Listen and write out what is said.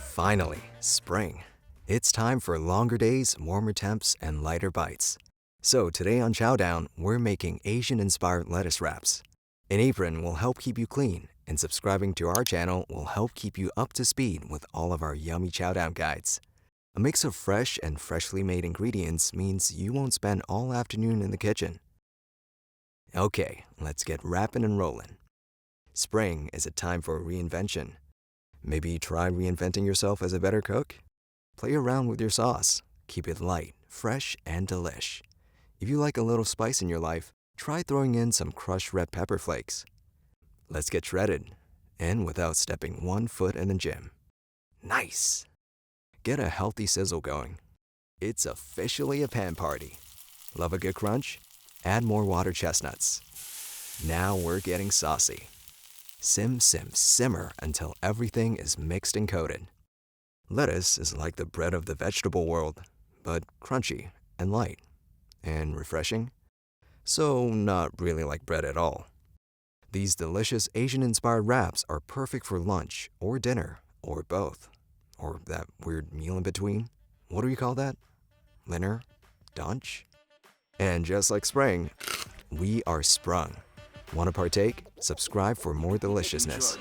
Finally, spring. It's time for longer days, warmer temps, and lighter bites. So today on Chowdown, we're making Asian-inspired lettuce wraps. An apron will help keep you clean, and subscribing to our channel will help keep you up to speed with all of our yummy Chowdown guides. A mix of fresh and freshly made ingredients means you won't spend all afternoon in the kitchen. Okay, let's get wrapping and rolling. Spring is a time for reinvention. Maybe try reinventing yourself as a better cook? Play around with your sauce. Keep it light, fresh, and delish. If you like a little spice in your life, try throwing in some crushed red pepper flakes. Let's get shredded, and without stepping 1 foot in the gym. Nice! Get a healthy sizzle going. It's officially a pan party. Love a good crunch? Add more water chestnuts. Now we're getting saucy. Simmer until everything is mixed and coated. Lettuce is like the bread of the vegetable world, but crunchy and light and refreshing. So not really like bread at all. These delicious Asian-inspired wraps are perfect for lunch or dinner or both. Or that weird meal in between. What do you call that? Dinner? Dunch? And just like spring, we are sprung. Want to partake? Subscribe for more deliciousness.